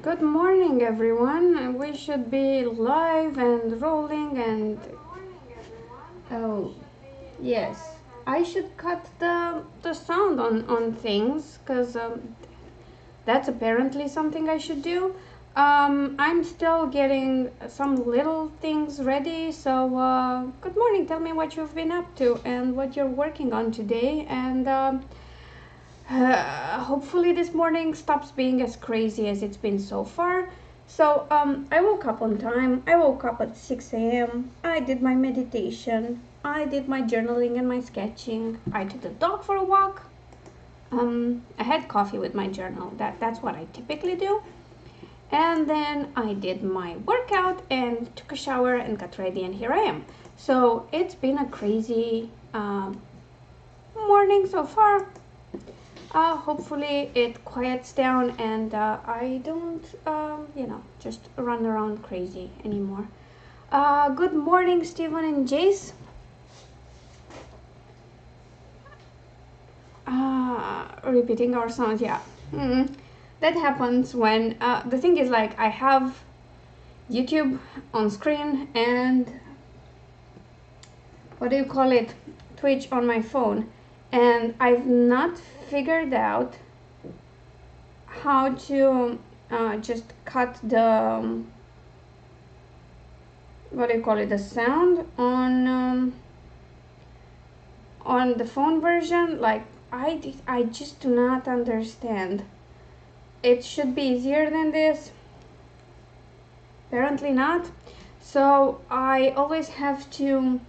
Good morning, everyone. We should be live and rolling and... Oh, yes. I should cut the sound on things, because that's apparently something I should do. I'm still getting some little things ready, so good morning. Tell me what you've been up to and what you're working on today, and hopefully this morning stops being as crazy as it's been so far. So I woke up on time. I woke up at 6 a.m. I did my meditation. I did my journaling and my sketching. I took the dog for a walk. I had coffee with my journal. That's what I typically do. And then I did my workout and took a shower and got ready, and here I am. So it's been a crazy morning so far. Hopefully it quiets down and I don't, just run around crazy anymore. Good morning, Stephen and Jace. Repeating our sounds, yeah. That happens when, the thing is, like, I have YouTube on screen and, what do you call it, Twitch on my phone, and I've not figured out how to just cut the, what do you call it, the sound on the phone version. Like, I just do not understand. It should be easier than this. Apparently not. So I always have to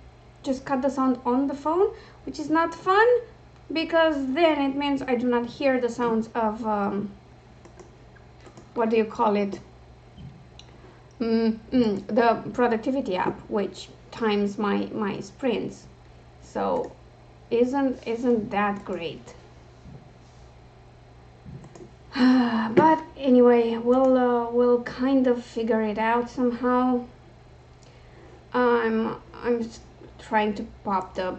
just cut the sound on the phone, which is not fun, because then it means I do not hear the sounds of, what do you call it? The productivity app, which times my sprints. So isn't that great? But anyway, we'll kind of figure it out somehow. I'm trying to pop the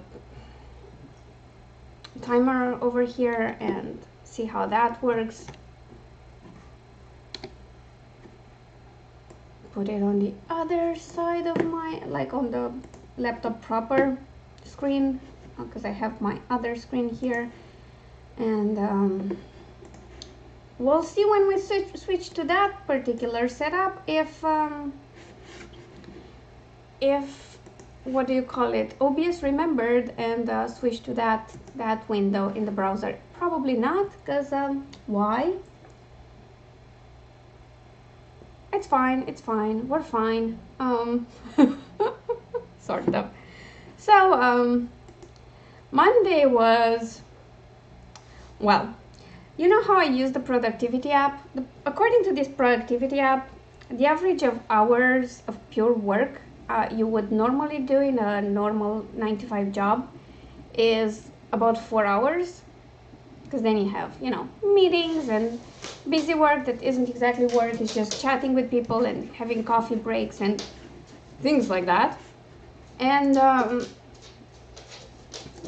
timer over here and see how that works. Put it on the other side of my, like on the laptop proper screen, because I have my other screen here, and we'll see when we switch to that particular setup if what do you call it, OBS remembered and switched to that window in the browser. Probably not, because why? It's fine, we're fine. Sort of. So Monday was, well, you know how I use the productivity app? According to this productivity app, the average of hours of pure work you would normally do in a normal 9-to-5 job is about 4 hours, because then you have, meetings and busy work that isn't exactly work, it's just chatting with people and having coffee breaks and things like that. And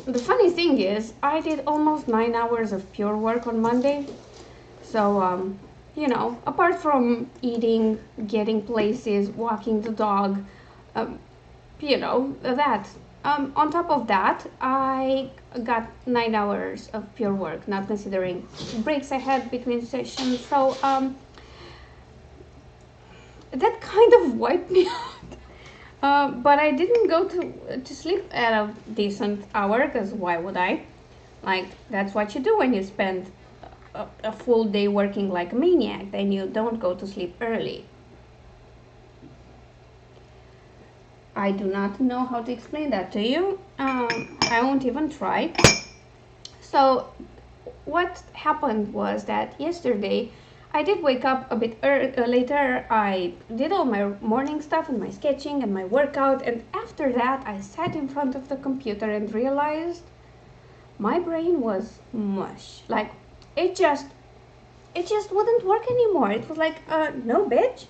the funny thing is, I did almost 9 hours of pure work on Monday. So, apart from eating, getting places, walking the dog, that. On top of that, I got 9 hours of pure work, not considering breaks I had between sessions. So, that kind of wiped me out. But I didn't go to sleep at a decent hour, because why would I? Like, that's what you do when you spend a full day working like a maniac. Then you don't go to sleep early. I do not know how to explain that to you. I won't even try. So what happened was that yesterday I did wake up a bit later. I did all my morning stuff and my sketching and my workout, and after that I sat in front of the computer and realized my brain was mush. Like, it just wouldn't work anymore. It was like, no bitch,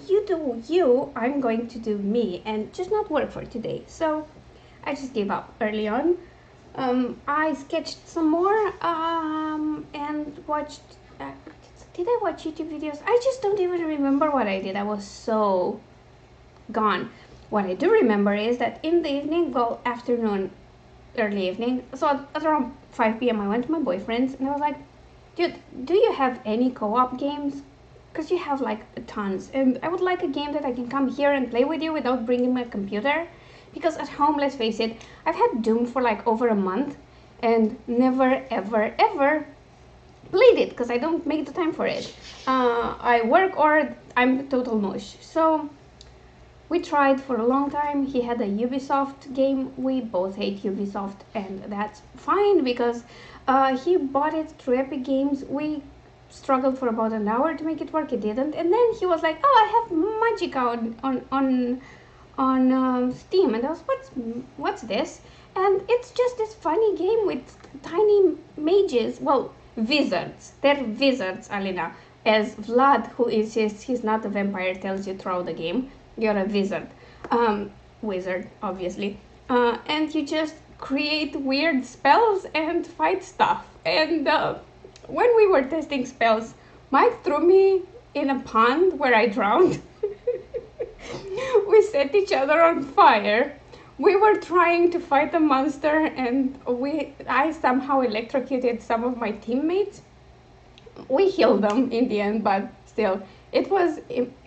you do you, I'm going to do me, and just not work for today. So I just gave up early on. I sketched some more and watched did I watch YouTube videos? I just don't even remember what I did. I was so gone. What I do remember is that in the evening, well, afternoon, early evening, so at around 5 p.m. I went to my boyfriend's and I was like, dude, do you have any co-op games? Because you have like tons, and I would like a game that I can come here and play with you without bringing my computer. Because at home, let's face it, I've had Doom for like over a month and never ever ever played it because I don't make the time for it. I work or I'm total mush. So we tried for a long time. He had a Ubisoft game. We both hate Ubisoft, and that's fine because he bought it through Epic Games. We struggled for about an hour to make it work. It didn't, and then he was like, "Oh, I have Magica on Steam," and I was, "What's this?" And it's just this funny game with tiny mages. Well, wizards. They're wizards, Alina. As Vlad, who insists he's not a vampire, tells you throughout the game, you're a wizard. Wizard, obviously. And you just create weird spells and fight stuff. And when we were testing spells, Mike threw me in a pond where I drowned. We set each other on fire. We were trying to fight a monster, and I somehow electrocuted some of my teammates. We healed them in the end, but still, it was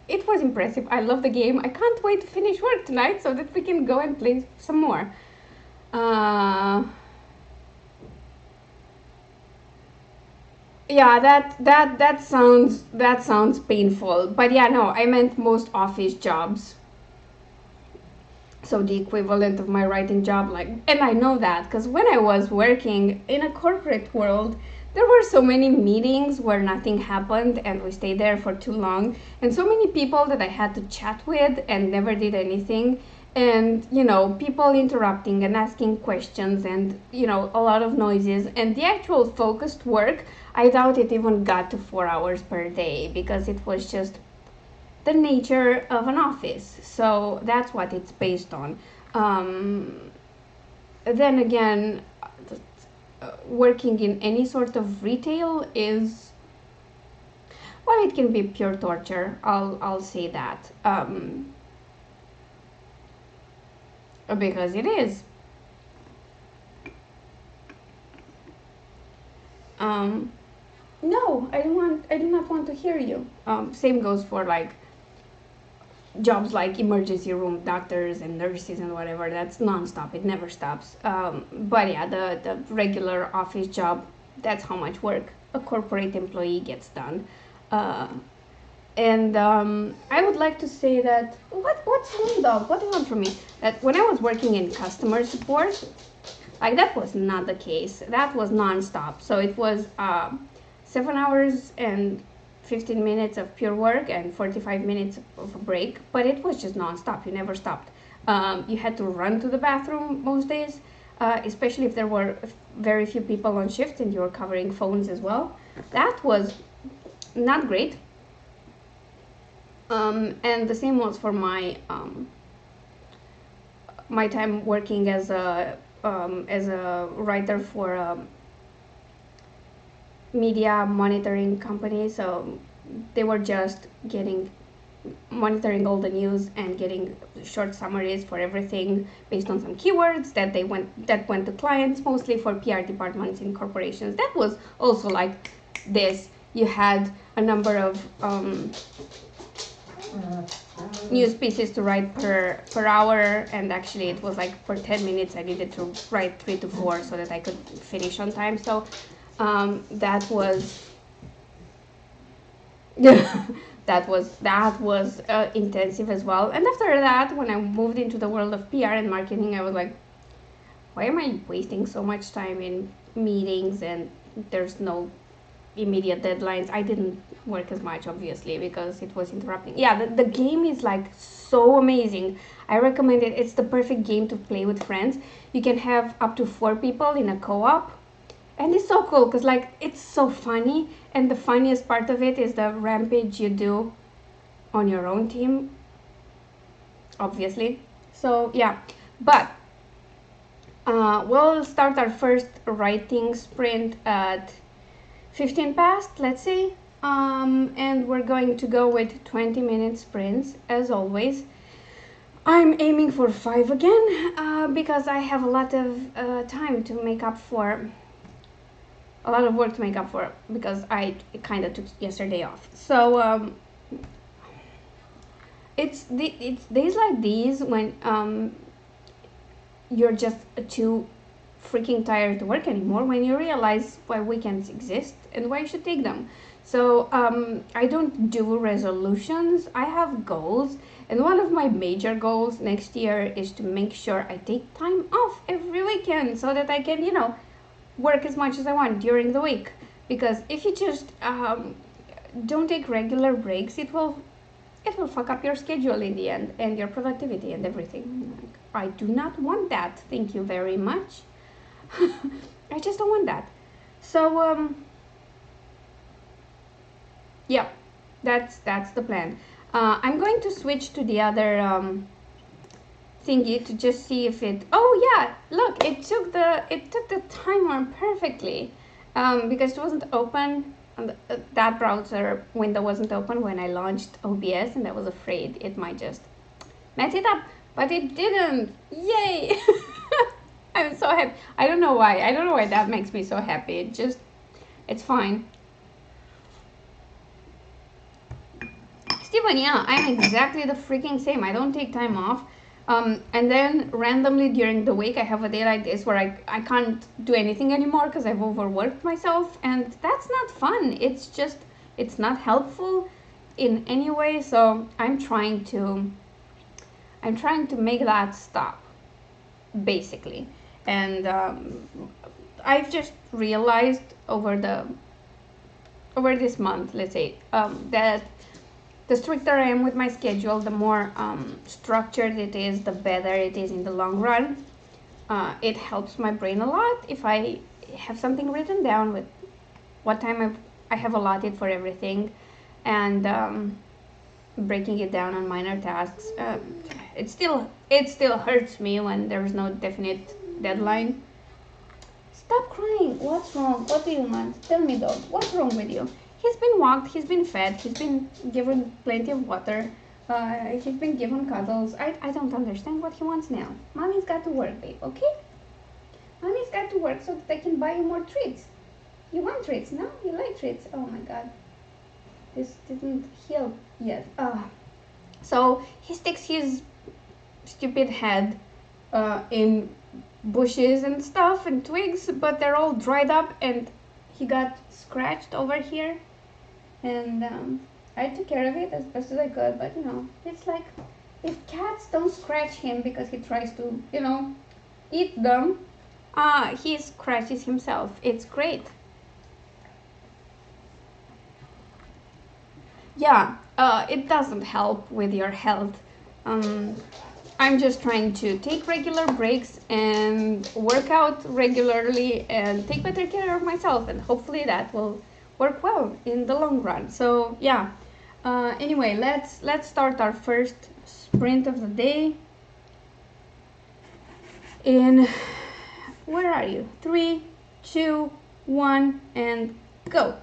impressive. I love the game. I can't wait to finish work tonight so that we can go and play some more. Yeah, that sounds painful. But yeah, no, I meant most office jobs. So the equivalent of my writing job, like, and I know that because when I was working in a corporate world, there were so many meetings where nothing happened and we stayed there for too long, and so many people that I had to chat with and never did anything, and people interrupting and asking questions, and a lot of noises, and the actual focused work, I doubt it even got to 4 hours per day because it was just the nature of an office. So that's what it's based on. Then again, working in any sort of retail is, well, it can be pure torture. I'll say that, because it is. No, I do not want to hear you. Same goes for like jobs like emergency room doctors and nurses and whatever. That's non-stop. It never stops. But yeah, the regular office job, that's how much work a corporate employee gets done. And I would like to say that what's wrong, dog? What do you want from me? That when I was working in customer support, like, that was not the case. That was non-stop. So it was 7 hours and 15 minutes of pure work and 45 minutes of a break, but it was just non-stop. You never stopped. You had to run to the bathroom most days, especially if there were very few people on shift and you were covering phones as well. That was not great. And the same was for my my time working as a writer for a media monitoring company. So they were just monitoring all the news and getting short summaries for everything based on some keywords that went to clients, mostly for PR departments in corporations. That was also like this. You had a number of news pieces to write per hour, and actually it was like per 10 minutes I needed to write 3 to 4 so that I could finish on time. So that was that was intensive as well. And after that, when I moved into the world of PR and marketing, I was like, why am I wasting so much time in meetings and there's no immediate deadlines? I didn't work as much, obviously, because it was interrupting. Yeah, the game is like so amazing. I recommend it. It's the perfect game to play with friends. You can have up to 4 people in a co-op, and it's so cool because like it's so funny, and the funniest part of it is the rampage you do on your own team, obviously. So yeah, but we'll start our first writing sprint at 15 past, let's say. And we're going to go with 20-minute sprints as always. I'm aiming for 5 again because I have a lot of time to make up for, a lot of work to make up for because I kind of took yesterday off. So it's days like these when you're just too freaking tired to work anymore, when you realize why weekends exist and why you should take them. So I don't do resolutions, I have goals, and one of my major goals next year is to make sure I take time off every weekend so that I can, work as much as I want during the week. Because if you just don't take regular breaks, it will fuck up your schedule in the end and your productivity and everything. I do not want that. Thank you very much. I just don't want that. So yeah, that's the plan. I'm going to switch to the other thingy to just see if it. Oh yeah, look, it took the timer perfectly because it wasn't open. That browser window wasn't open when I launched OBS, and I was afraid it might just mess it up, but it didn't. Yay! I'm so happy. I don't know why. I don't know why that makes me so happy. It's fine. Steven, yeah, I'm exactly the freaking same. I don't take time off. And then randomly during the week, I have a day like this where I can't do anything anymore because I've overworked myself. And that's not fun. It's not helpful in any way. So I'm trying to make that stop, basically. And I've just realized over this month, let's say, that the stricter I am with my schedule, the more structured it is, the better it is in the long run. It helps my brain a lot if I have something written down with what time I have allotted for everything, and breaking it down on minor tasks. It still hurts me when there's no definite deadline. Stop crying. What's wrong? What do you want? Tell me, dog. What's wrong with you? He's been walked, he's been fed, he's been given plenty of water, he's been given cuddles. I don't understand what he wants now. Mommy's got to work, babe, okay? Mommy's got to work so that I can buy you more treats. You want treats, no? You like treats? Oh my god. This didn't heal yet. So he sticks his stupid head in bushes and stuff and twigs, but they're all dried up and he got scratched over here, and I took care of it as best as I could, but it's like if cats don't scratch him because he tries to eat them, he scratches himself. It's great. Yeah, it doesn't help with your health. I'm just trying to take regular breaks and work out regularly and take better care of myself, and hopefully that will work well in the long run. So yeah. Anyway, let's start our first sprint of the day. In where are you? 3, 2, 1, and go.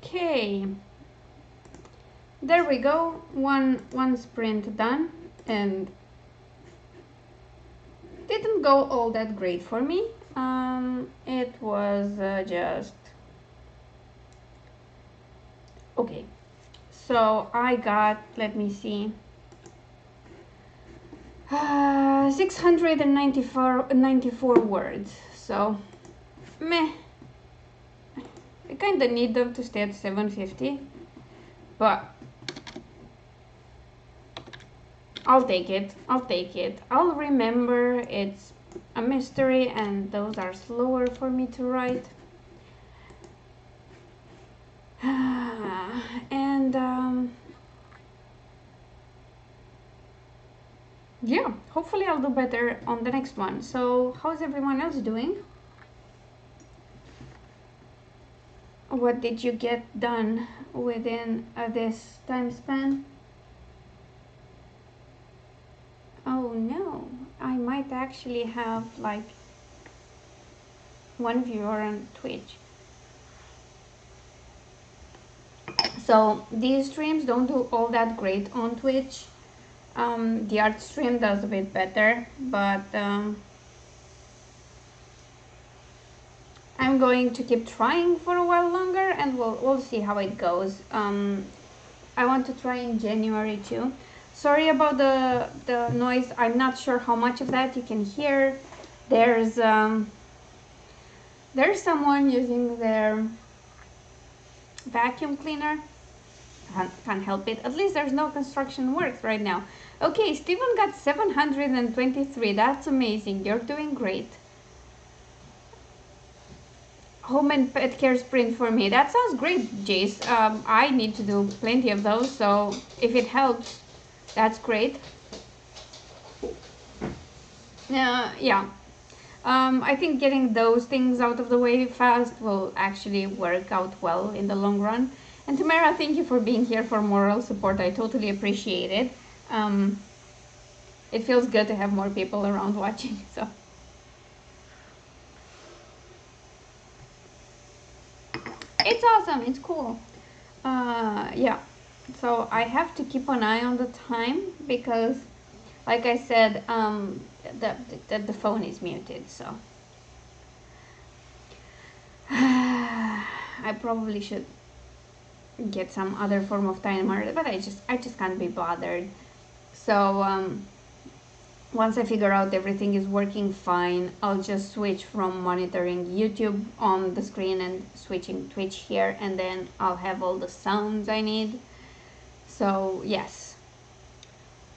Okay, there we go. One sprint done, and didn't go all that great for me. It was just okay. So I got, let me see, 694 words. So meh. I kind of need them to stay at 750, but I'll take it. I'll take it. I'll remember it's a mystery and those are slower for me to write. And yeah, hopefully I'll do better on the next one. So how's everyone else doing? What did you get done within this time span? Oh no, I might actually have like one viewer on Twitch. So these streams don't do all that great on Twitch. The art stream does a bit better, but I'm going to keep trying for a while longer, and we'll see how it goes. I want to try in January too. Sorry about the noise. I'm not sure how much of that you can hear. There's someone using their vacuum cleaner. Can't help it. At least there's no construction works right now. Okay, Steven got 723. That's amazing. You're doing great. Home and pet care sprint for me. That sounds great, Jace. I need to do plenty of those, so if it helps, that's great. Yeah. I think getting those things out of the way fast will actually work out well in the long run. And Tamara, thank you for being here for moral support. I totally appreciate it. It feels good to have more people around watching, so. It's awesome, it's cool. Yeah, so I have to keep an eye on the time because, like I said, the phone is muted, so. I probably should get some other form of timer, but I just can't be bothered. So once I figure out everything is working fine, I'll just switch from monitoring YouTube on the screen and switching Twitch here, and then I'll have all the sounds I need. So yes,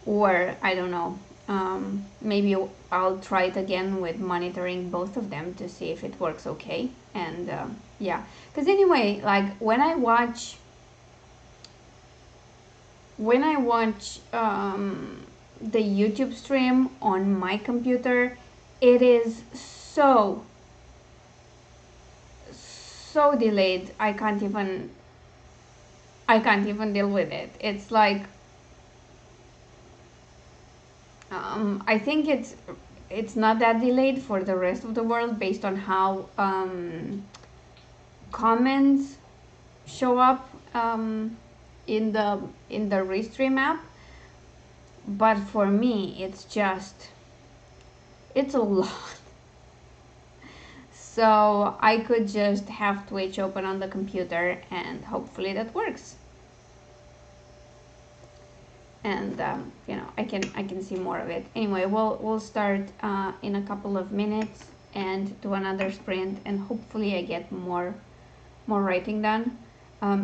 or I don't know, maybe I'll try it again with monitoring both of them to see if it works okay. And yeah, because anyway, like when I watch the YouTube stream on my computer, it is so delayed. I can't even deal with it. It's like I think it's not that delayed for the rest of the world based on how comments show up in the Restream app. But for me, it's a lot. So I could just have Twitch open on the computer and hopefully that works. And you know, I can see more of it. Anyway, we'll start in a couple of minutes and do another sprint, and hopefully I get more writing done.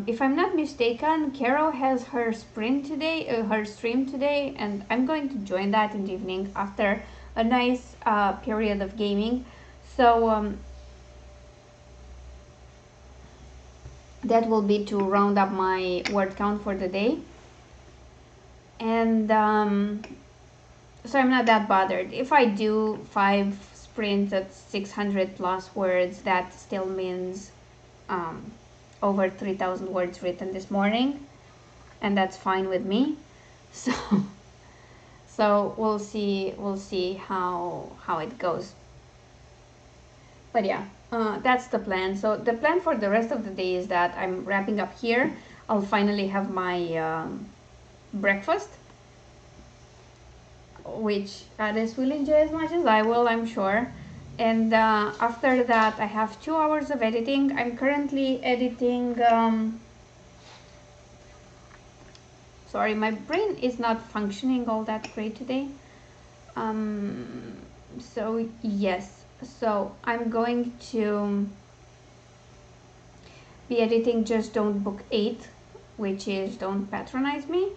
If I'm not mistaken, Carol has her sprint today, her stream today, and I'm going to join that in the evening after a nice period of gaming. So that will be to round up my word count for the day. And so I'm not that bothered. If I do 5 sprints at 600 plus words, that still means over 3,000 words written this morning, and that's fine with me. So we'll see how it goes. But yeah, that's the plan. So the plan for the rest of the day is that I'm wrapping up here. I'll finally have my breakfast, which Ades will enjoy as much as I will, I'm sure. And after that, I have 2 hours of editing. I'm currently editing. Sorry, my brain is not functioning all that great today. So yes, so I'm going to be editing just Don't Book 8, which is Don't Patronize Me.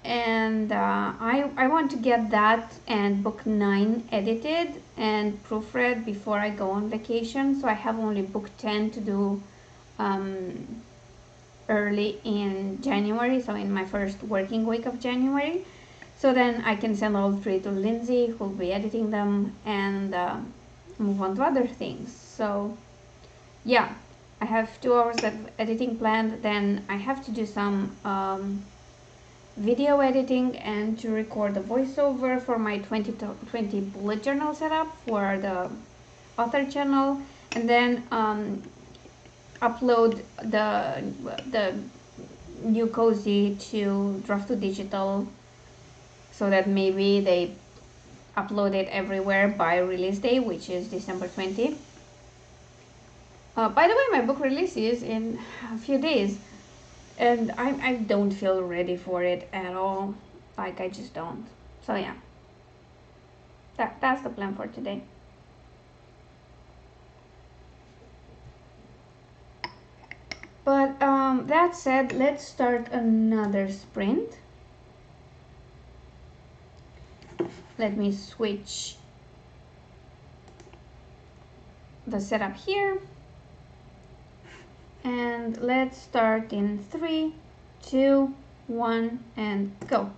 And I want to get that and book 9 edited and proofread before I go on vacation. So I have only book 10 to do early in January, so in my first working week of January. So then I can send all 3 to Lindsay, who will be editing them, and move on to other things. So yeah, I have 2 hours of editing planned. Then I have to do some video editing and to record a voiceover for my 2020 bullet journal setup for the author channel, and then upload the new cozy to Draft to Digital, so that maybe they upload it everywhere by release day, which is December 20. By the way, my book release is in a few days, and I don't feel ready for it at all. Like, I just don't. So yeah, that's the plan for today. But that said, let's start another sprint. Let me switch the setup here. And let's start in 3, 2, 1, and go.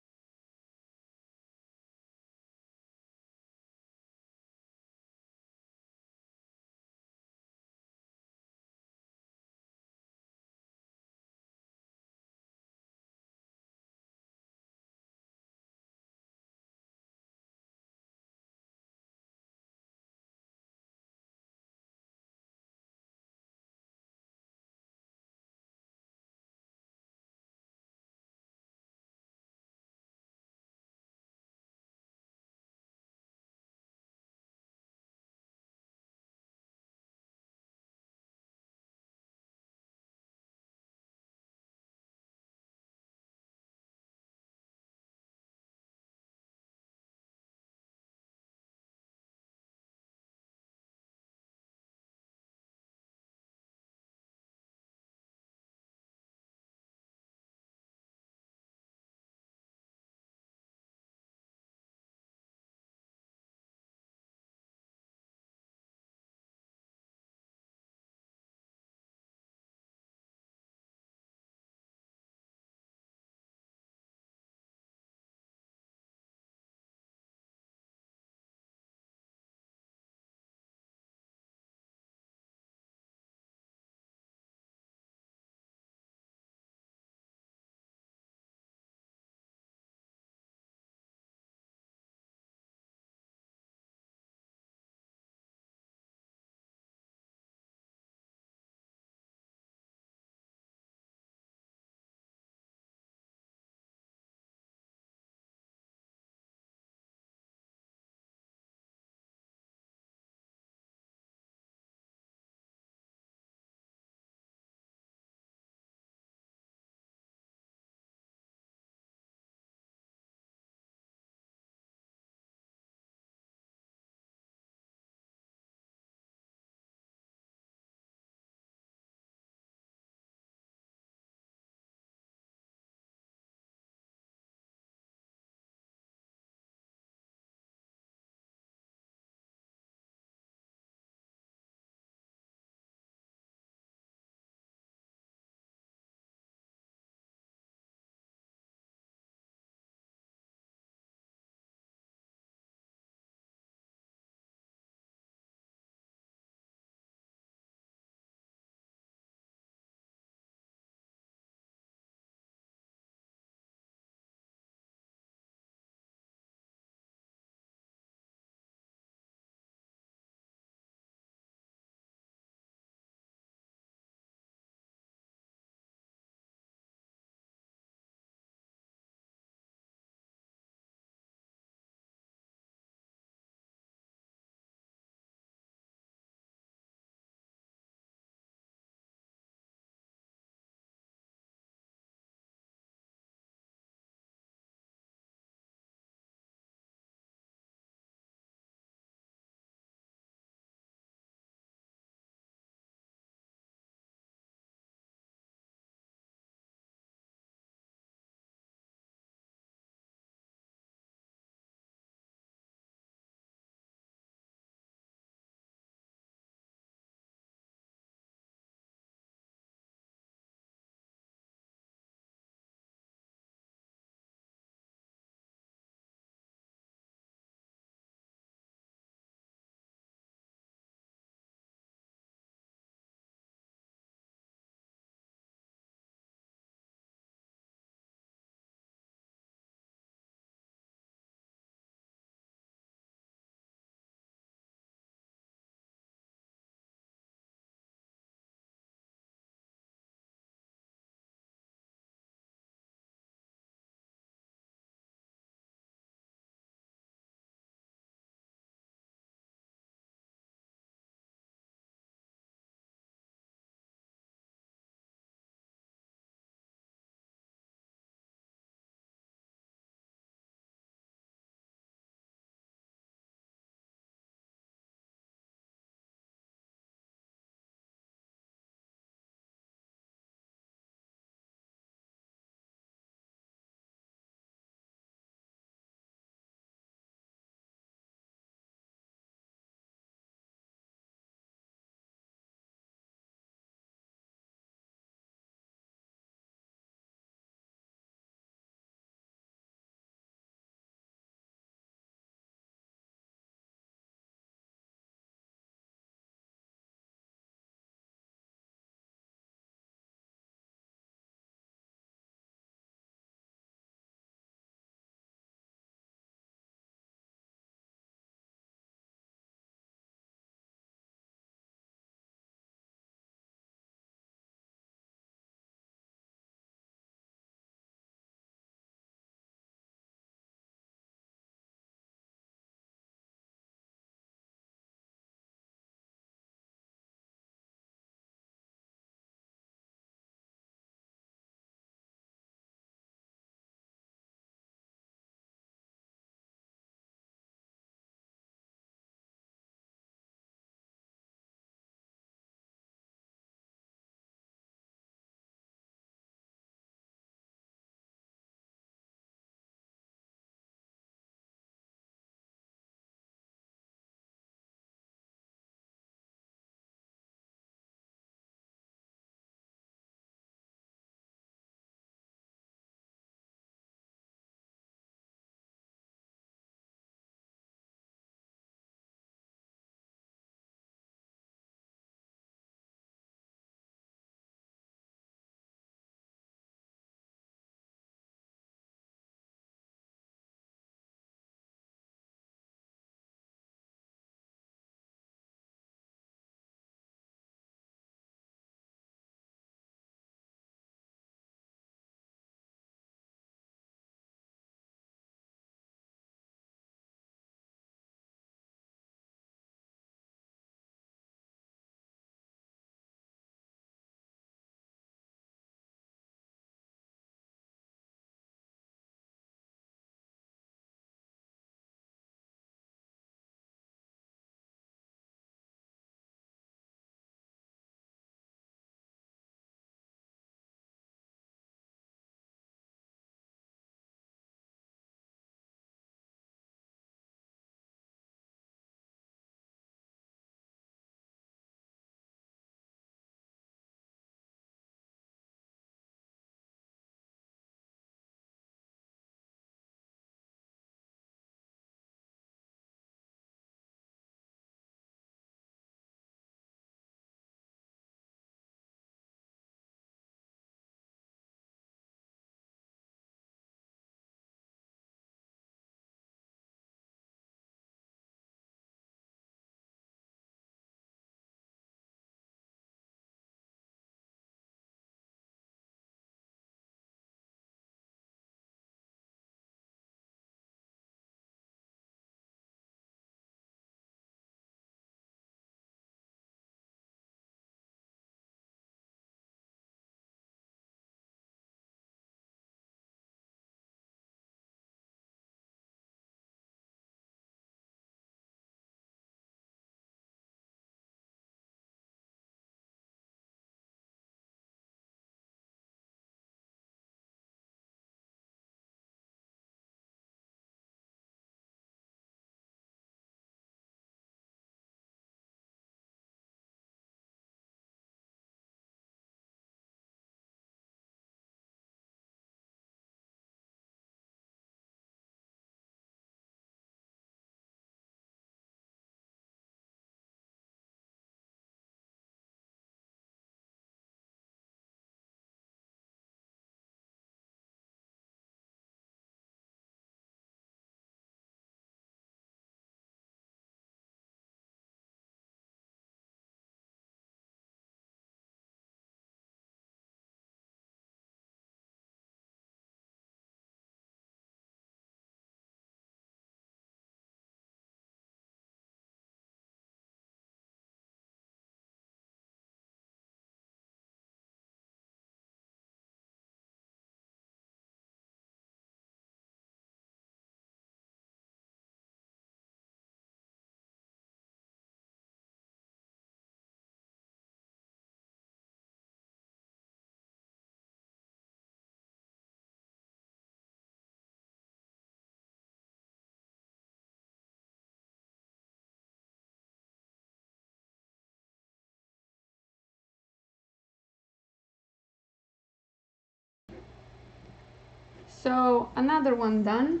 So another one done.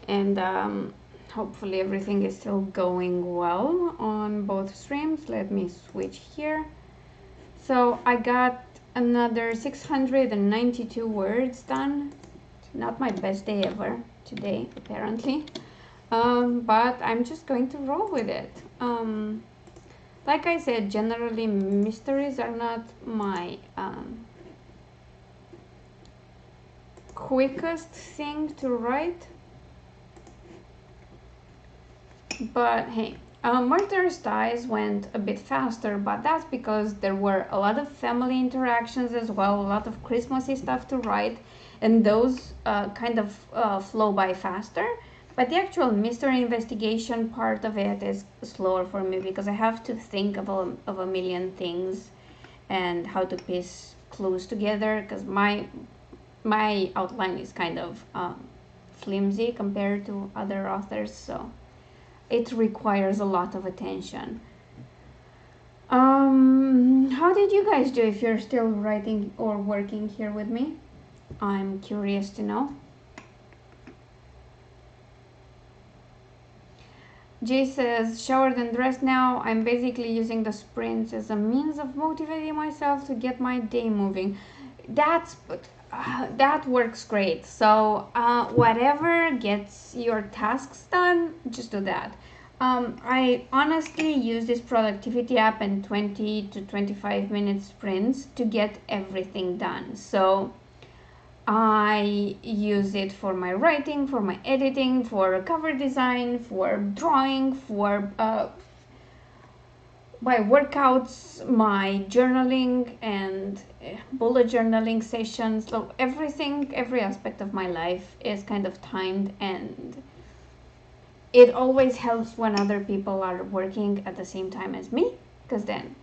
And hopefully everything is still going well on both streams. Let me switch here. So I got another 692 words done. Not my best day ever today, apparently. But I'm just going to roll with it. Like I said, generally mysteries are not my quickest thing to write. But hey, Murderous Ties went a bit faster, but that's because there were a lot of family interactions as well, a lot of Christmassy stuff to write, and those kind of flow by faster. But the actual mystery investigation part of it is slower for me because I have to think of a million things and how to piece clues together, because my outline is kind of flimsy compared to other authors, so it requires a lot of attention. How did you guys do if you're still writing or working here with me? I'm curious to know. Jay says, showered and dressed now. I'm basically using the sprints as a means of motivating myself to get my day moving. That works great. So whatever gets your tasks done, just do that. I honestly use this productivity app in 20 to 25 minute sprints to get everything done. So I use it for my writing, for my editing, for cover design, for drawing, for my workouts, my journaling and bullet journaling sessions. So everything, every aspect of my life is kind of timed, and it always helps when other people are working at the same time as me, because then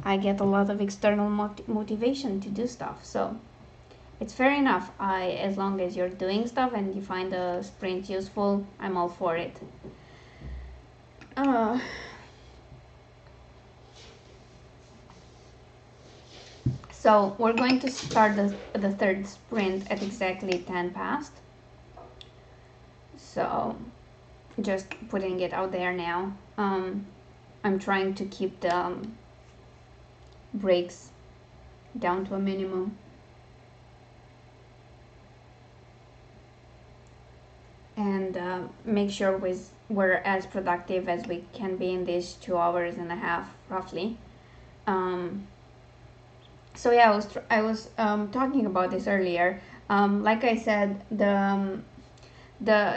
I get a lot of external motivation to do stuff. So it's fair enough. As long as you're doing stuff and you find the sprint useful, I'm all for it. So we're going to start the third sprint at exactly 10 past. So just putting it out there now. I'm trying to keep the breaks down to a minimum. And make sure we're as productive as we can be in these 2.5 hours roughly. So yeah, I was talking about this earlier. Like I said,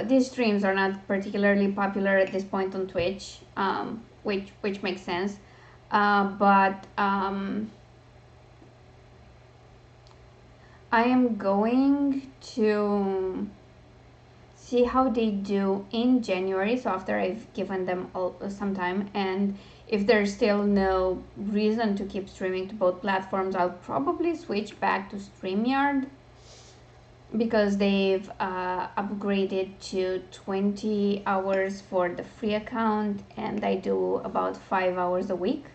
these streams are not particularly popular at this point on Twitch, which makes sense. But I am going to see how they do in January, so after I've given them some time, and if there's still no reason to keep streaming to both platforms, I'll probably switch back to StreamYard, because they've upgraded to 20 hours for the free account, and I do about 5 hours a week.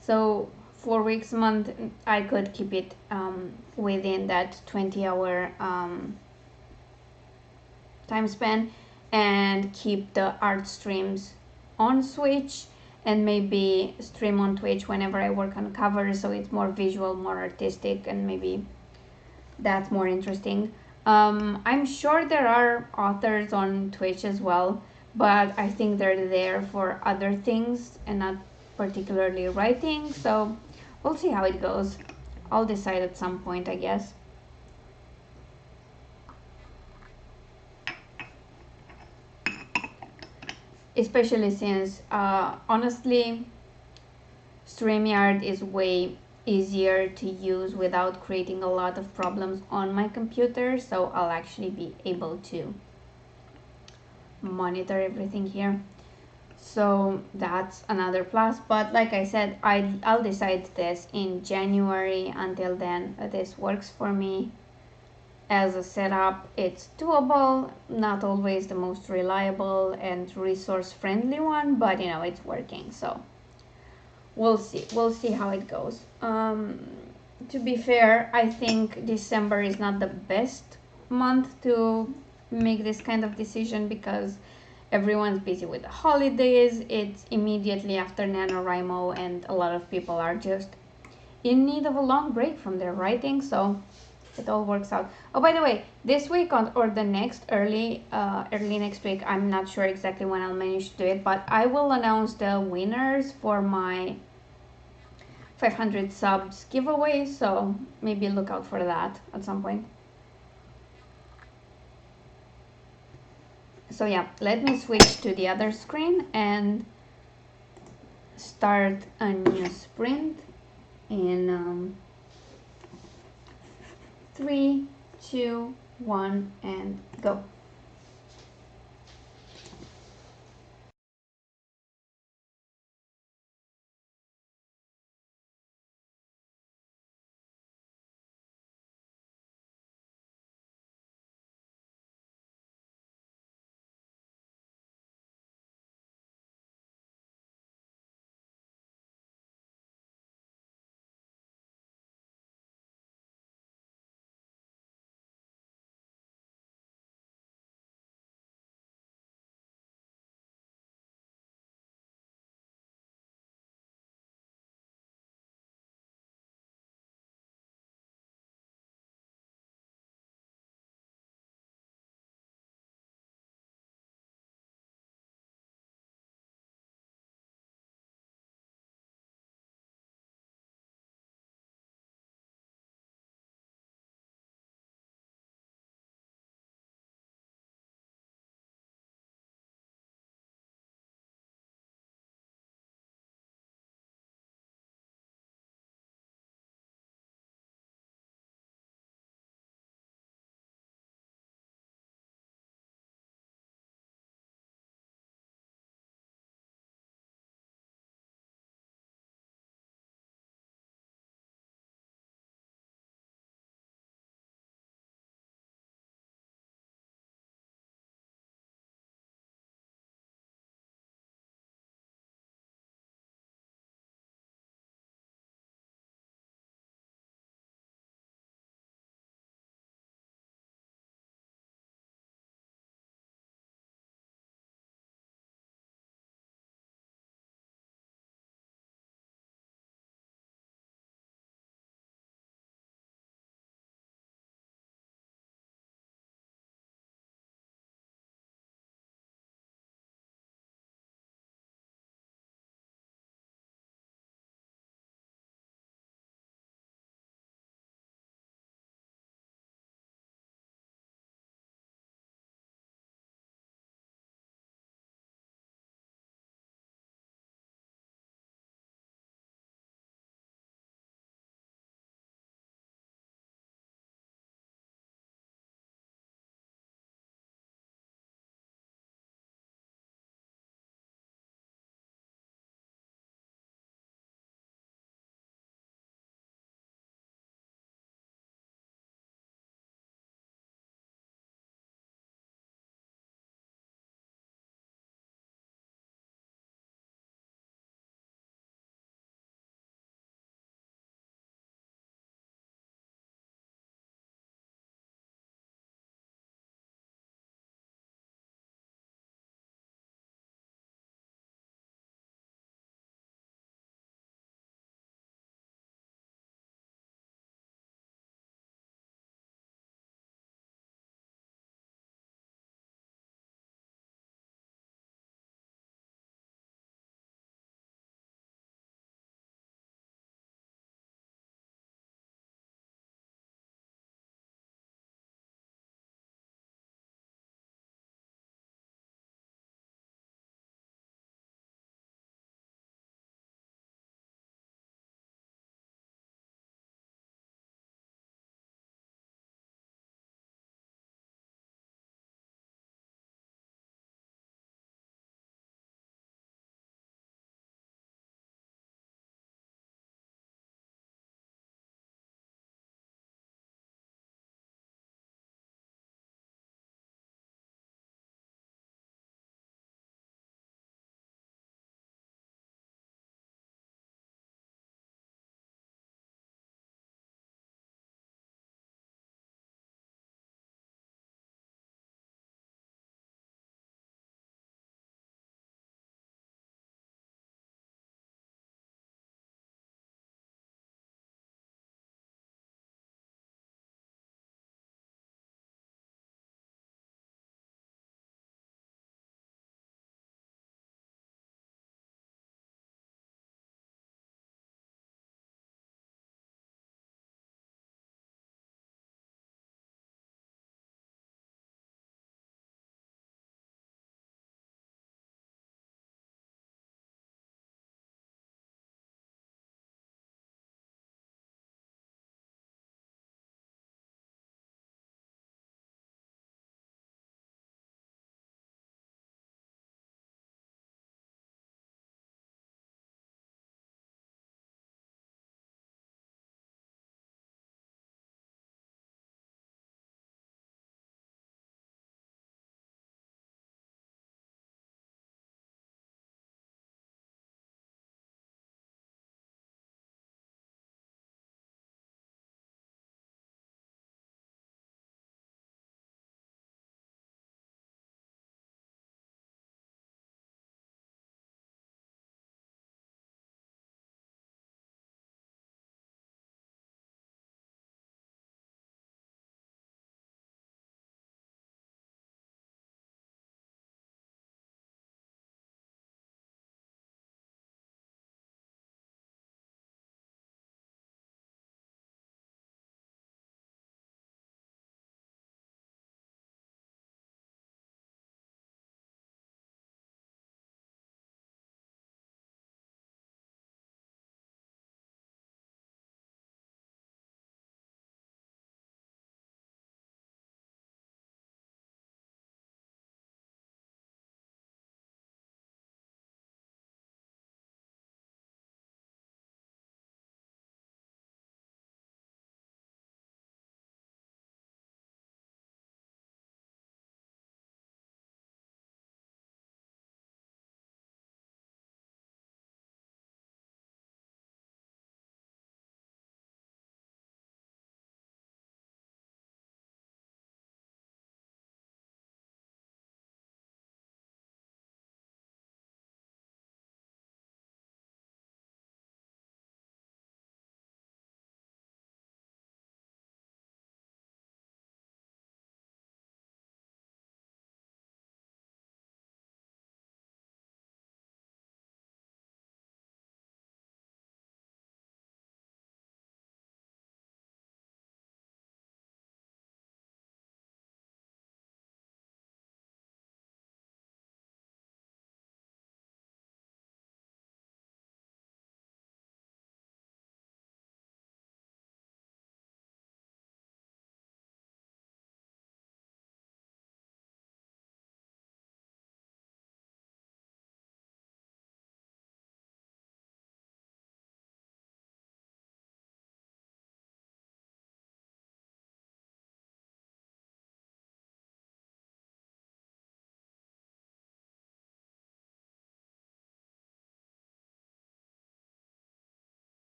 So 4 weeks a month, I could keep it within that 20-hour time span, and keep the art streams on Switch, and maybe stream on Twitch whenever I work on covers, so it's more visual, more artistic, and maybe that's more interesting. I'm sure there are authors on Twitch as well, but I think they're there for other things and not particularly writing, so we'll see how it goes. I'll decide at some point, I guess. Especially since honestly, StreamYard is way easier to use without creating a lot of problems on my computer, so I'll actually be able to monitor everything here. So that's another plus, but like I said, I'll decide this in January. Until then, this works for me as a setup. It's doable, not always the most reliable and resource friendly one, but it's working, so we'll see how it goes. to be fair, I think December is not the best month to make this kind of decision because everyone's busy with the holidays. It's immediately after NaNoWriMo, and a lot of people are just in need of a long break from their writing, so it all works out. Oh, by the way, this week or the next early next week, I'm not sure exactly when I'll manage to do it, but I will announce the winners for my 500 subs giveaway, so maybe look out for that at some point. So yeah, let me switch to the other screen and start a new sprint in 3, 2, 1, and go.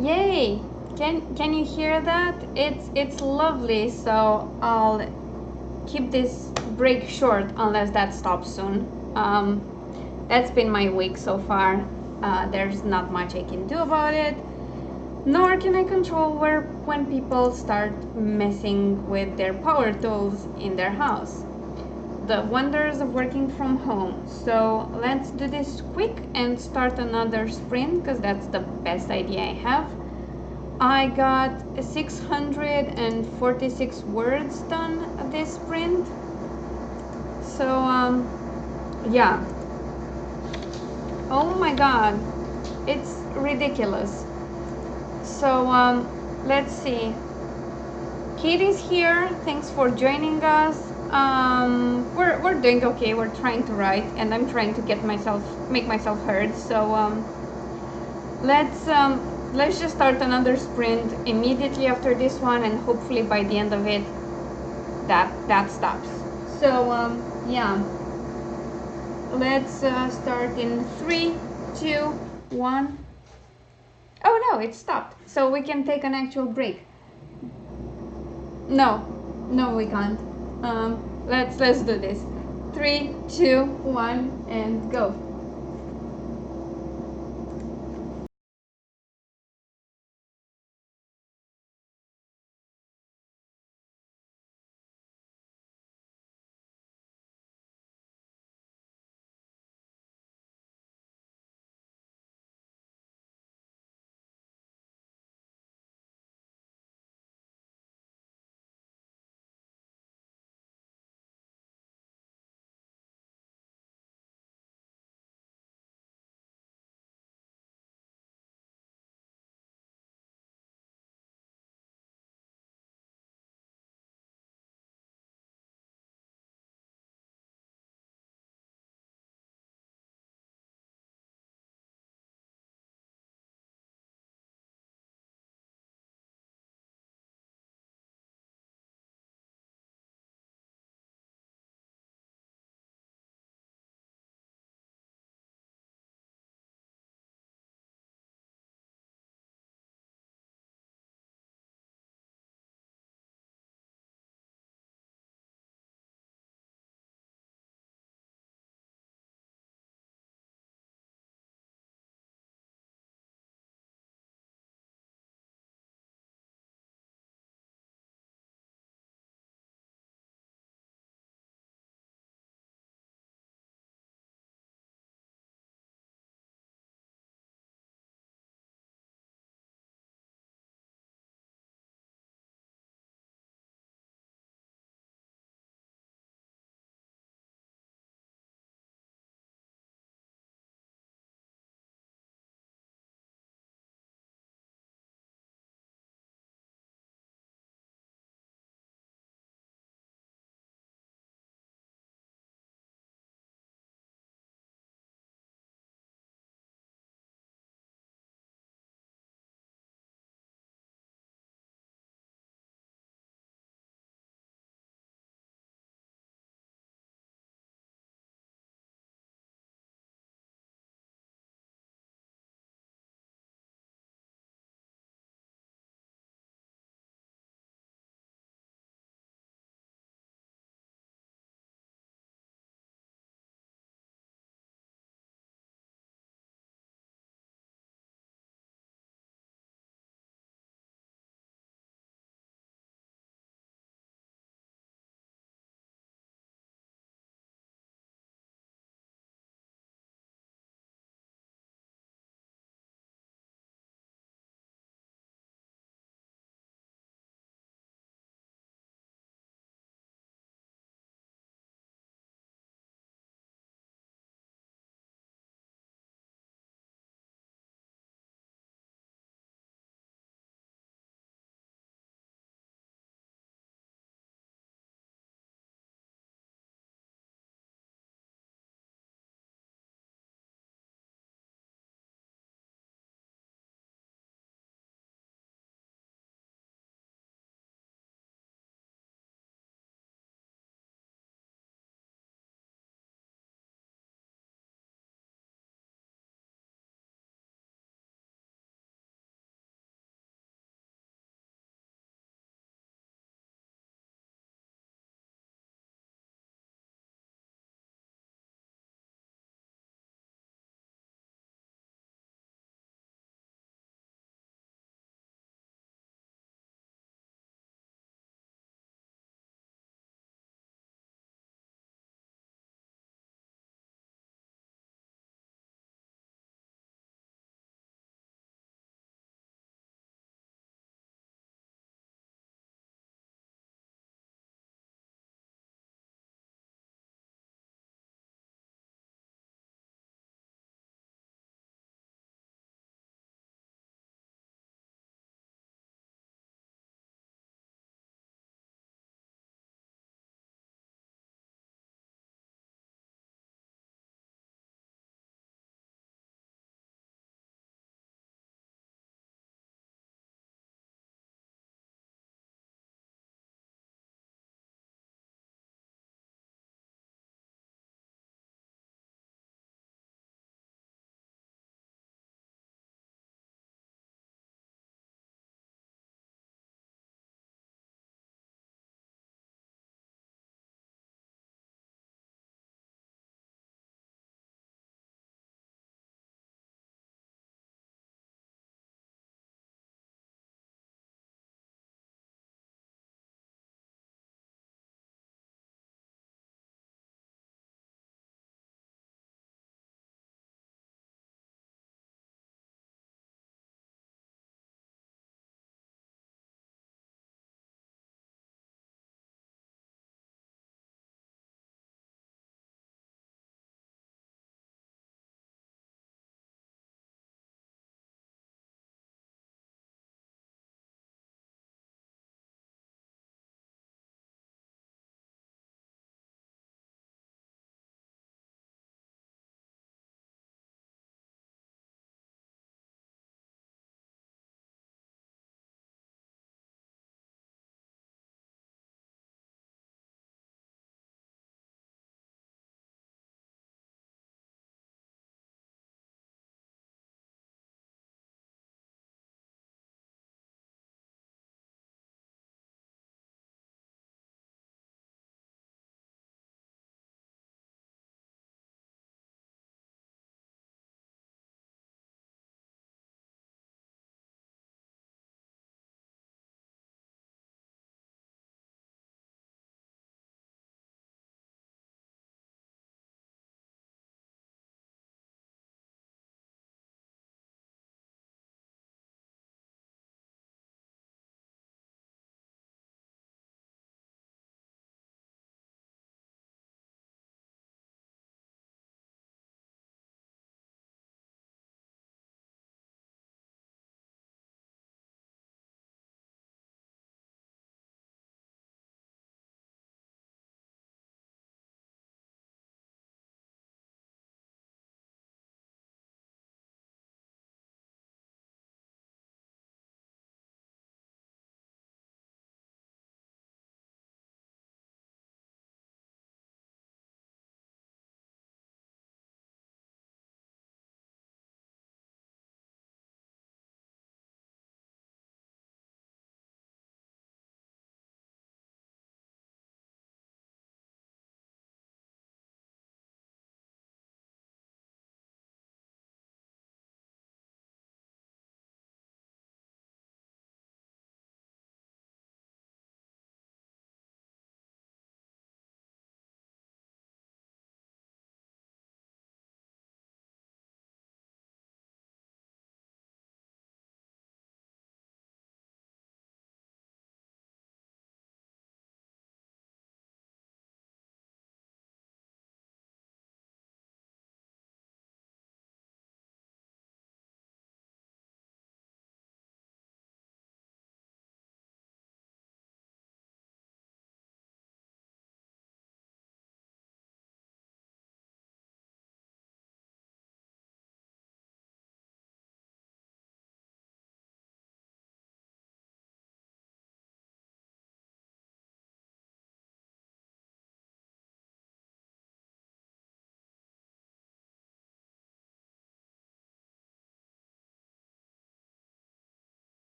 Yay! Can you hear that? It's lovely. So I'll keep this break short unless that stops soon. That's been my week so far. There's not much I can do about it, nor can I control when people start messing with their power tools in their house. The wonders of working from home. So let's do this quick and start another sprint because that's the best idea I have. I got 646 words done this sprint. So yeah. Oh my god. It's ridiculous. So let's see. Katie's here. Thanks for joining us. We're doing okay. We're trying to write, and I'm trying to make myself heard. So let's just start another sprint immediately after this one, and hopefully by the end of it, that stops. So yeah, let's start in 3, 2, 1. Oh no, it stopped. So we can take an actual break. No, no, we can't. Let's do this. 3, 2, 1, and go.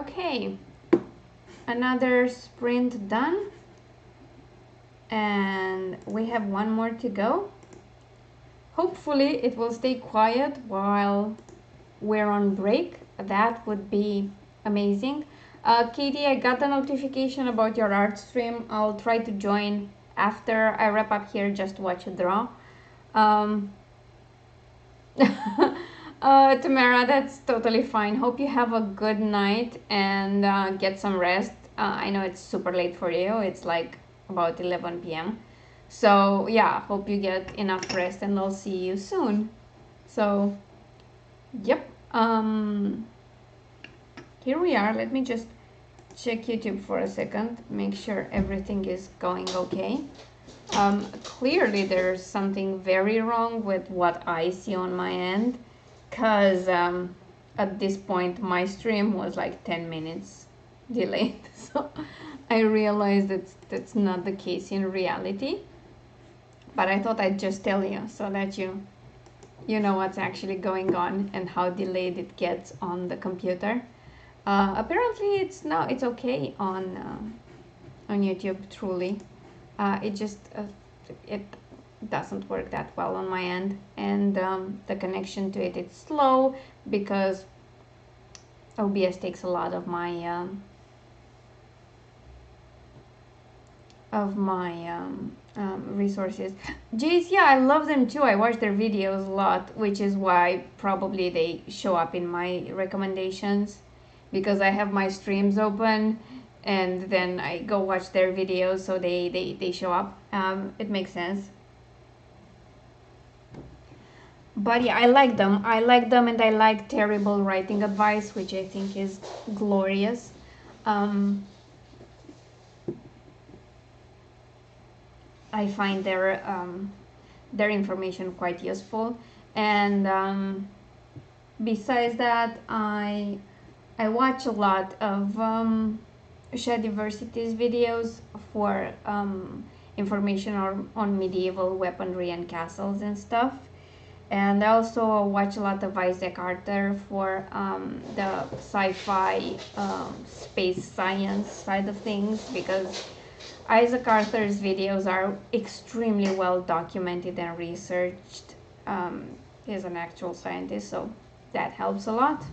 Okay, another sprint done, and we have one more to go. Hopefully it will stay quiet while we're on break. That would be amazing. Katie, I got a notification about your art stream. I'll try to join after I wrap up here, just to watch you draw. Tamara, that's totally fine. Hope you have a good night and get some rest. I know it's super late for you. It's like about 11 p.m. So yeah, hope you get enough rest and I'll see you soon. So, yep. Here we are. Let me just check YouTube for a second, make sure everything is going okay. Clearly there's something very wrong with what I see on my end, because at this point my stream was like 10 minutes delayed. So I realized that's not the case in reality, but I thought I'd just tell you so that you know what's actually going on and how delayed it gets on the computer. Apparently it's okay on YouTube, truly. It just it doesn't work that well on my end, and the connection to it is slow because OBS takes a lot of my resources. Jace, yeah, I love them too. I watch their videos a lot, which is why probably they show up in my recommendations, because I have my streams open and then I go watch their videos, so they show up. It makes sense. But yeah, I like them, and I like terrible writing advice, which I think is glorious. I find their information quite useful, and besides that, I watch a lot of Shed Diversity's videos for information on medieval weaponry and castles and stuff. And I also watch a lot of Isaac Arthur for the sci-fi space science side of things, because Isaac Arthur's videos are extremely well documented and researched. He's an actual scientist, so that helps a lot.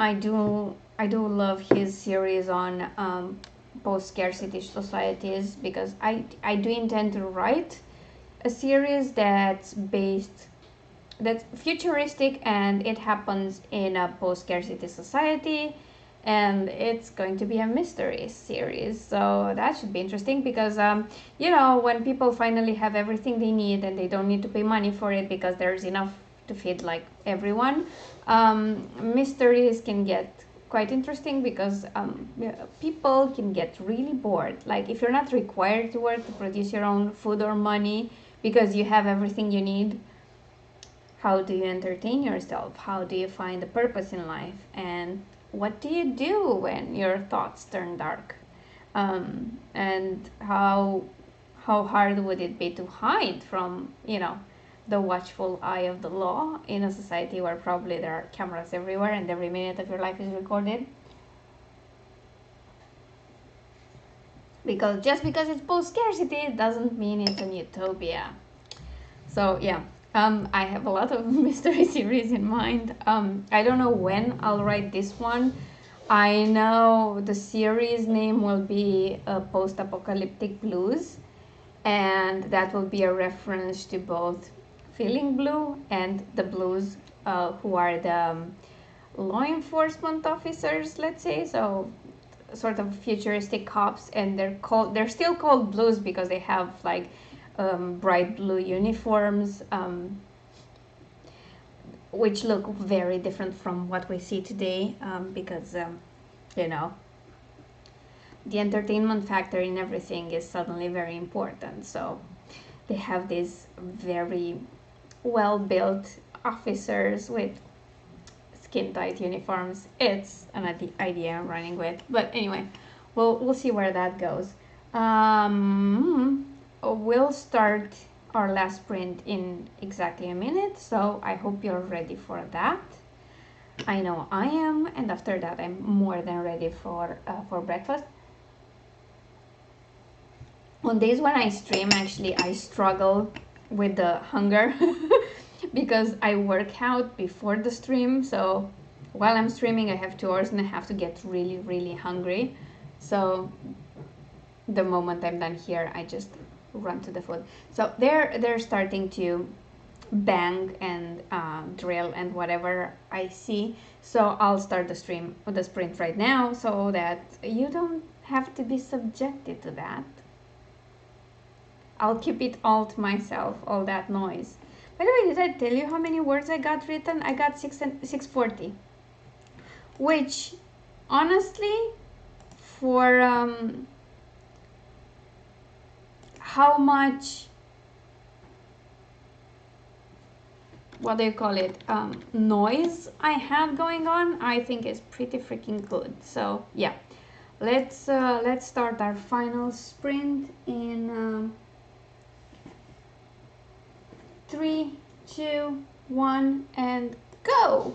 I do love his series on post-scarcity societies, because I do intend to write a series that's futuristic and it happens in a post-scarcity society, and it's going to be a mystery series, so that should be interesting, because when people finally have everything they need and they don't need to pay money for it because there's enough to feed like everyone, mysteries can get quite interesting, because people can get really bored. Like, if you're not required to work to produce your own food or money because you have everything you need, how do you entertain yourself? How do you find a purpose in life? And what do you do when your thoughts turn dark? And how hard would it be to hide from the watchful eye of the law in a society where probably there are cameras everywhere and every minute of your life is recorded? Because just because it's post-scarcity doesn't mean it's an utopia. So yeah, I have a lot of mystery series in mind. I don't know when I'll write this one. I know the series name will be Post-Apocalyptic Blues, and that will be a reference to both Feeling Blue and the Blues, who are the law enforcement officers, let's say, so sort of futuristic cops, and they're still called blues because they have like bright blue uniforms, which look very different from what we see today, because the entertainment factor in everything is suddenly very important. So they have these very well-built officers with skin-tight uniforms. It's an idea I'm running with, but anyway, we'll see where that goes. We'll start our last sprint in exactly a minute, so I hope you're ready for that. I know I am, and after that I'm more than ready for breakfast. On days when I stream, actually I struggle with the hunger because I work out before the stream. So while I'm streaming, I have 2 hours and I have to get really, really hungry. So the moment I'm done here, I just run to the food. So they're starting to bang and drill and whatever I see. So I'll start the stream or the sprint right now so that you don't have to be subjected to that. I'll keep it all to myself, all that noise. By the way, did I tell you how many words I got written? I got 640, which honestly, for how much, what do you call it, noise I have going on, I think is pretty freaking good. So yeah, let's start our final sprint in 3, 2, 1, and go.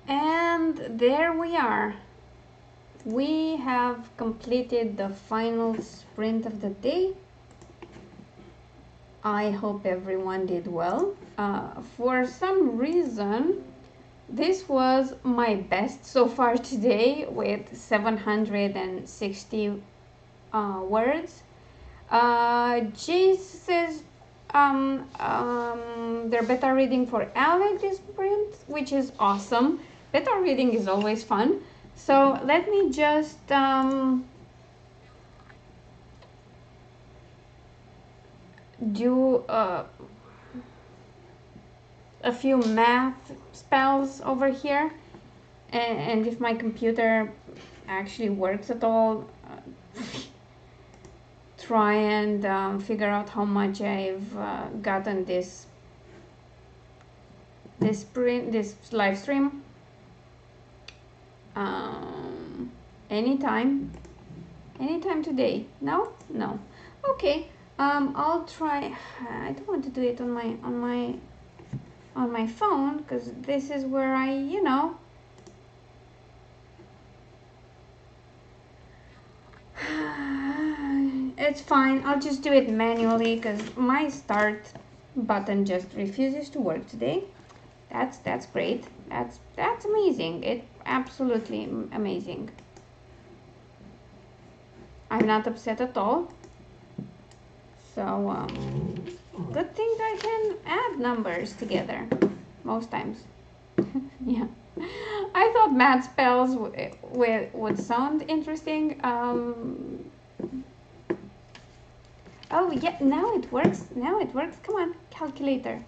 And there we are. We have completed the final sprint of the day. I hope everyone did well. For some reason, this was my best so far today with 760 words. Jace says they're beta reading for Alec this sprint, which is awesome. Beta reading is always fun. So let me just do a few math spells over here, and if my computer actually works at all, try and figure out how much I've gotten this live stream. Anytime today. No, okay. I'll try. I don't want to do it on my phone, because this is where I, it's fine. I'll just do it manually, because my start button just refuses to work today. That's great. That's amazing. It's absolutely amazing. I'm not upset at all. So good thing I can add numbers together most times. Yeah, I thought math spells would sound interesting. Oh yeah, now it works. Come on, calculator.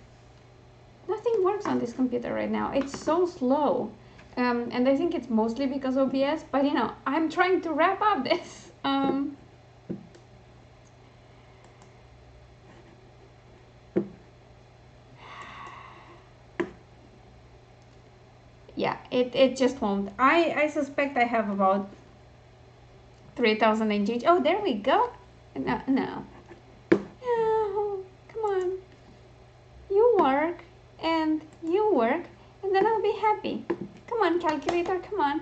Nothing works on this computer right now. It's so slow. And I think it's mostly because of OBS, but I'm trying to wrap up this. Yeah, it just won't. I suspect I have about 3,000 engaged. Oh, there we go. No. Oh, come on. You work, and you work, and then I'll be happy. Come on, calculator, come on.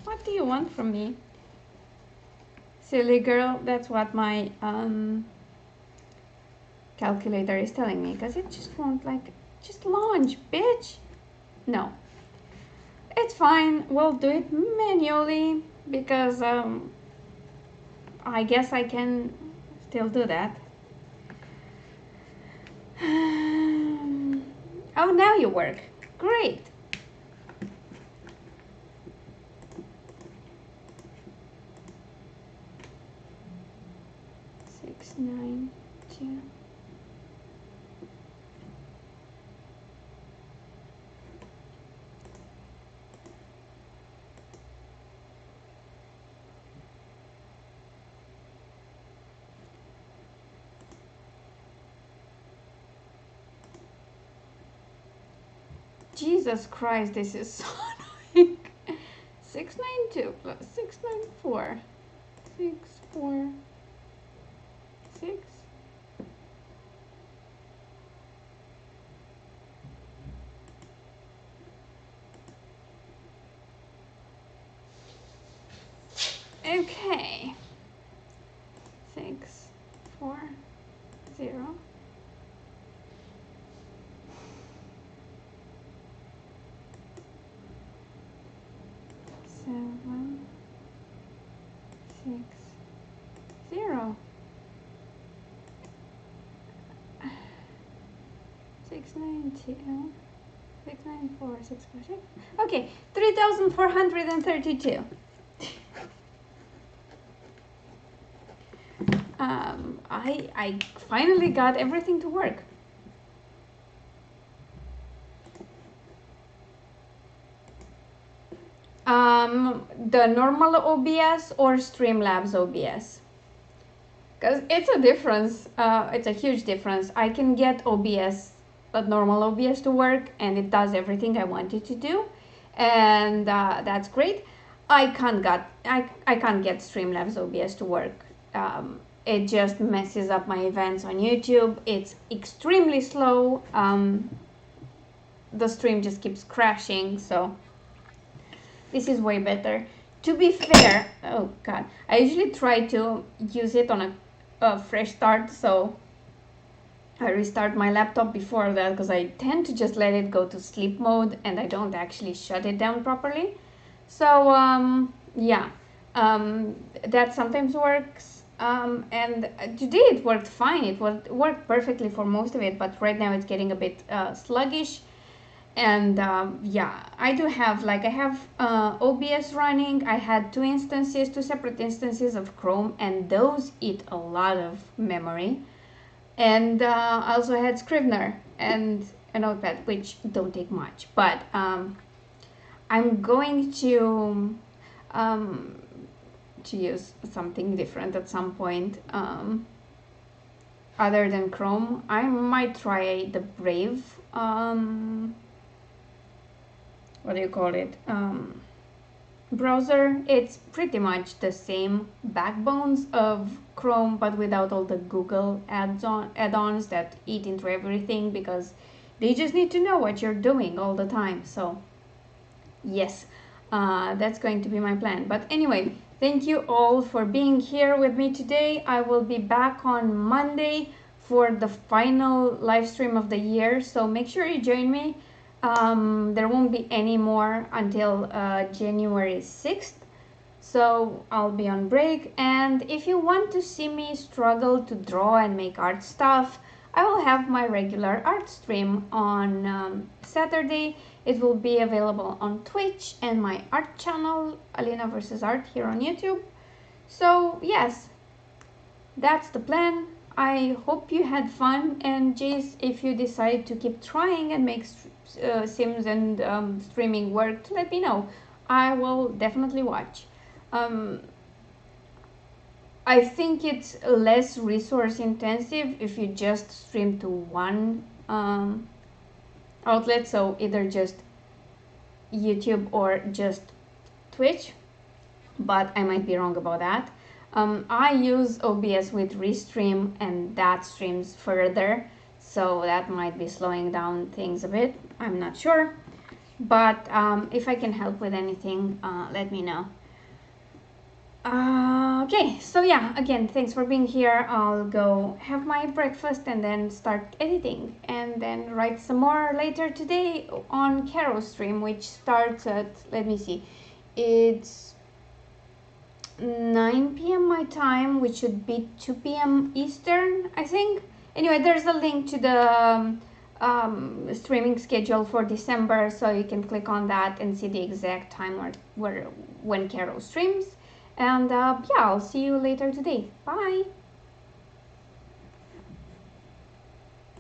What do you want from me? Silly girl, that's what my calculator is telling me, because it just won't, just launch, bitch. No. It's fine, we'll do it manually, because I guess I can still do that. Oh, now you work. Great. Six, 9, 2. Jesus Christ, this is so annoying. 692 plus 694. 6, 4, 6. Okay. 6, 4, 0. 7, 6, 0. 692, 694, 646. Okay, 3,432. I finally got everything to work. The normal OBS or Streamlabs OBS? Because it's a difference. It's a huge difference. I can get OBS, but normal OBS to work, and it does everything I want it to do, and that's great. I can't get Streamlabs OBS to work. it just messes up my events on YouTube. It's extremely slow. The stream just keeps crashing, so this is way better. To be fair, oh god, I usually try to use it on a fresh start, so I restart my laptop before that because I tend to just let it go to sleep mode and I don't actually shut it down properly. So yeah, that sometimes works. And today it worked fine. It worked perfectly for most of it, but right now it's getting a bit sluggish. And yeah, I do have, like, I have OBS running. I had two separate instances of Chrome, and those eat a lot of memory. And I also had Scrivener and a notepad, which don't take much, but I'm going to use something different at some point, other than Chrome. I might try the Brave, what do you call it, browser. It's pretty much the same backbones of Chrome, but without all the Google add-ons that eat into everything, because they just need to know what you're doing all the time. So yes, that's going to be my plan. But anyway, thank you all for being here with me today. I will be back on Monday for the final live stream of the year, so make sure you join me. There won't be any more until January 6th, so I'll be on break. And if you want to see me struggle to draw and make art stuff, I will have my regular art stream on Saturday. It will be available on Twitch and my art channel, Alina vs. Art, here on YouTube. So yes, that's the plan. I hope you had fun, and Jace, if you decide to keep trying and make Sims and streaming work, let me know. I will definitely watch. I think it's less resource intensive if you just stream to one outlet, so either just YouTube or just Twitch, but I might be wrong about that. I use OBS with Restream, and that streams further, so that might be slowing down things a bit. I'm not sure, but if I can help with anything, let me know. Okay, so yeah, again, thanks for being here. I'll go have my breakfast and then start editing, and then write some more later today on Caro's stream, which starts at, let me see, it's 9 p.m. my time, which should be 2 p.m. Eastern, I think. Anyway, there's a link to the streaming schedule for December, so you can click on that and see the exact time when Caro streams. And yeah, I'll see you later today. Bye!